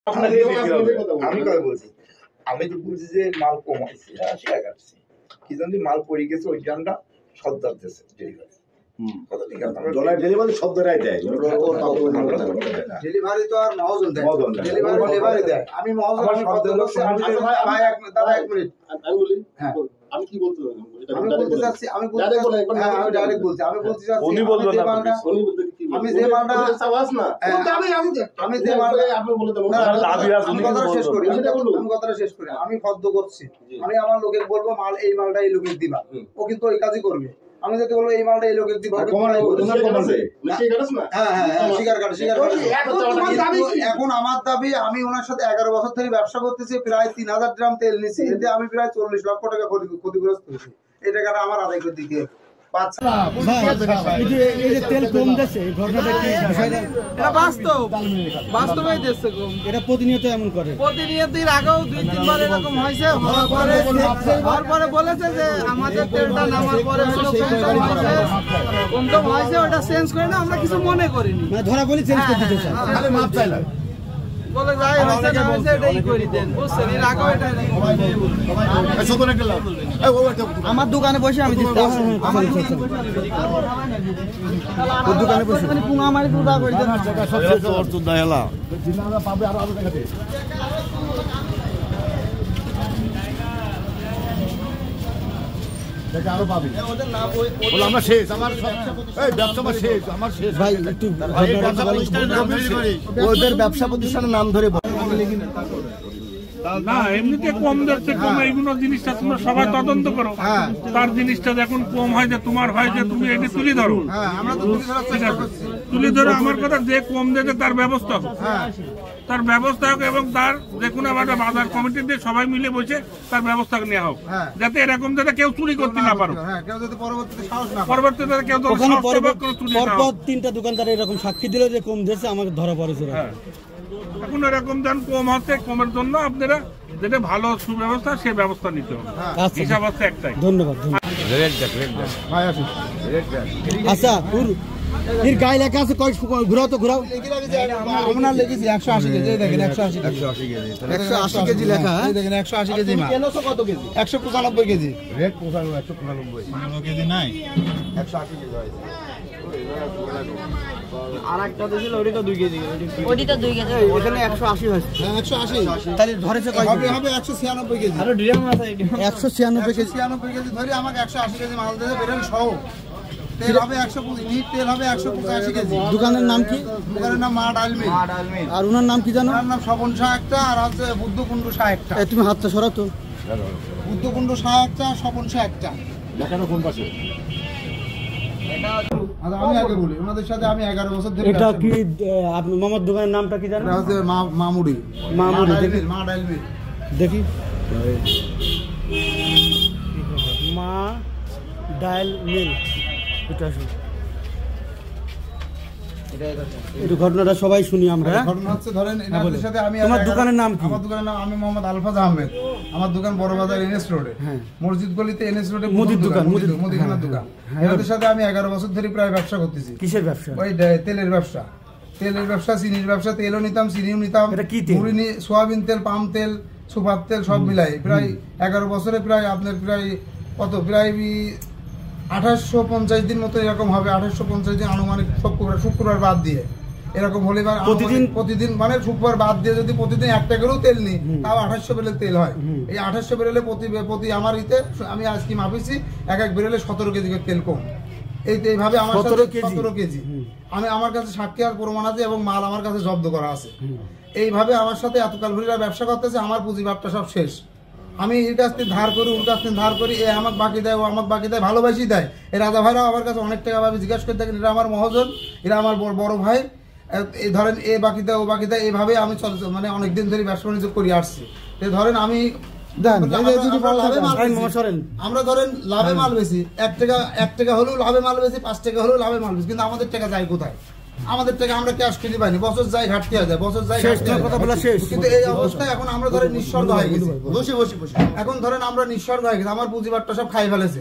আমি কথা বলছি, আমি তো বলছি যে মাল কম হয়েছে, শেয়ার কাটছি কি জানি মাল পড়ে গেছে, ওই গানটা সদ্দার দিয়েছে ডেলিভারি। ডেলিভারি তো আর মহাজন দেয়, ডেলিভারি দেয়। আমি মহাজন দাদা 1 মিনিট আমি বলি। হ্যাঁ আমি কি বলতে আমি বলতে চাচ্ছি, আমি ডাইরেক্ট বলছি, আমি বলতে চাচ্ছি আমি যে মালটা আমি যে মালটা আপনি বলে দেবো, আমি কথাটা শেষ করি, আমি কথাটা শেষ করি। আমি ফদ্দ করছি, আমি আমার লোকে বলবো মাল এই মালটা এই লোকে দিবা, ও কিন্তু ওই কাজই করবে। আমি যদি বলবো এই মালটা এই লোকে দিবা, এখন আমার দাবি, আমি ওনার সাথে 11 বছর ধরে ব্যবসা করতেছি, প্রায় 3000 ড্রাম তেল নিছি, এতে আমি প্রায় 40 লক্ষ টাকা ক্ষতিগ্রস্ত হয়েছি। এই টাকাটা আমার আদায় করে দিতে হবে। প্রতিনিয়ত এমন করে, প্রতিনিয়ত আগেও 2-3 বার এরকম হয়েছে। হওয়ার পরে বলেছে যে আমাদের তেলটা নামার পরে কমটম হয়েছে, ওটা চেঞ্জ করে না, আমরা কিছু মনে করিনি। ধরা বলি চেঞ্জ করে দিতে চাই, মাপ চাইলাম বলে যাই হয়েছে না হয়েছে এটাই করে দেন, বুঝছেন? এর আগেও এটা আমার দোকানে বসে আমি দিতাম, দোকানে বসে আমার পূজা করে দেন। আমরা শেষ, আমার ব্যবসা শেষ, আমার শেষ ভাই। একটু ওদের ব্যবসা প্রতিষ্ঠানের নাম ধরে না, এমনিতে কম যাচ্ছে, কম এইগুলো জিনিসটা তোমরা সবাই তদন্ত করো, তার জিনিসটা যখন কম হয় যে তোমার হয় যে তুমি এটি তুলে ধরো, ঠিক আছে? তুলে ধরো, আমার কথা যে কম দেবে তার ব্যবস্থা হোক, তার ব্যবস্থা হোক, এবং তার যে কোনো একটা বাজার কমিটি দিয়ে সবাই মিলে বসে তার ব্যবস্থা নেওয়া হোক, যাতে এরকম যাতে কেউ চুরি করতে না পারো, পরবর্তীতে কেউ পরপর 3টা দোকানদার এরকম সাক্ষী দিল যে কম দিয়েছে, আমাকে ধরা পড়েছে। এখন এরকম যান কম হচ্ছে, কমের জন্য আপনারা যেটা ভালো সুব্যবস্থা সে ব্যবস্থা নিতে হবে, হিসাব হচ্ছে একটাই। ধন্যবাদ। আচ্ছা, এর গায়ে লেখা আছে, ঘুরাও তো ঘুরাও, আমরা লিখেছি 180 কেজি, দেখেন 180 কেজি লেখা, দেখেন 180 কেজি মাল। কত কেজি? 195 কেজি। রেট 195 কেজি নাই, 180 কেজি হয়েছে। আর একটা দিছিল, ওইটা 2 কেজি, ওইটা 2 কেজি, ওখানে 180 হয়েছে। হ্যাঁ 180, তাহলে ধরেছে কয় হবে? হবে 196 কেজি। আরে ড্রাম আছে 196 কেজি, 196 কেজি ধরে আমাকে 180 কেজি মাল দিতে বেরেল সহ। তেল হবে 125, নিট তেল হবে 185 কেজি। দোকানের নাম কি? দোকানের নাম মা ডাল মিল। আর ওনার নাম কি জানো? ওনার নাম স্বপন শাহ একটা, আর হচ্ছে বুদ্ধকুণ্ড শাহ একটা। তুমি হাতটা সরাও তো। বুদ্ধকুণ্ড শাহ একটা, স্বপন শাহ একটা। দেখানো কোন পাশে? আমি আগে বলি, ওনাদের সাথে আমি 11 বছর ধরে। এটা কি আপনি মামার দোকানের নামটা কি জানেন? এটা হচ্ছে মামুড়ি, মামুড়ি। দেখি, মা ডাল মিল, দেখি মা ডাল মিল। এটা ঘটনাটা সবাই শুনি আমরা। ঘটনা হচ্ছে ধরেন এনাদের সাথে আমি, তোমার দোকানের নাম কি? আমার দোকানের নাম, আমি মোহাম্মদ আলফাজ আহমেদ। আমার দোকান বড় বাজার এনএস রোডে, মসজিদ গলিতে এনএস রোডে মুদির দোকান, মুদিখানার দোকান। এনাদের সাথে আমি 11 বছর ধরে প্রায় ব্যবসা করতেছি। কিসের ব্যবসা? ওই তেলের ব্যবসা, তেলের ব্যবসা, চিনির ব্যবসা। তেলও নিতাম, চিনিও নিতাম, মুড়ি, সোয়াবিন তেল, পাম তেল, সুপার তেল সব মিলাই প্রায় 11 বছরে প্রায় আপনার প্রায় কত, প্রায় 2850 দিন মতো এরকম হবে। 2850 দিন আনুমানিক, শুক্রবার বাদ দিয়ে এরকম হলে প্রতিদিন মানে শুক্রবার বাদ দিয়ে যদি প্রতিদিন 1 টাকারও তেল নিই, তাও 2800 বেরেল তেল হয়। এই 2800 বেরেলে প্রতি আমার ইতে আমি আজকে মাপিছি 1 বেরেলে 17 কেজি করে তেল কম। এইভাবে আমার 17 কেজি আমি, আমার কাছে সাক্ষী আর প্রমাণ আছে, এবং মাল আমার কাছে জব্দ করা আছে। এইভাবে আমার সাথে এতকাল ধরে ব্যবসা করতেছে, আমার পুঁজিবাবটা সব শেষ। আমি এর কাছ থেকে ধার করি, ওর কাছ থেকে ধার করি, এ আমাকে বাকি দেয়, ও আমাকে বাকি দেয়, ভালোবাসি দেয়। এই রাজা ভাইরাও আমার কাছে অনেক টাকা ভাবে জিজ্ঞাসা করে থাকেন, এরা আমার মহাজন, এরা আমার বড় ভাই। এই ধরেন এ বাকি দেয়, ও বাকি দেয়, এইভাবে আমি মানে অনেকদিন ধরে ব্যবসা বাণিজ্য করে আসছি। ধরেন আমি আমরা ধরেন লাভে মাল বেশি, 1 টাকা হলেও লাভে মাল বেশি, 5 টাকা হলেও লাভে মাল বেশি, কিন্তু আমাদের টাকা যায় কোথায়? আমাদের টাকা আমরা ক্যাশ কিনে পাইনি, বছর যাই ঘাটতি হয়ে যায়, বছর যাই কিন্তু এই অবস্থায় এখন আমরা ধরেন নিঃস্বর্গ হয়ে গেছি, এখন ধরেন আমরা নিঃস্বর্গ হয়ে গেছি, আমার পুঁজিবারটা সব খাই ফেলেছে।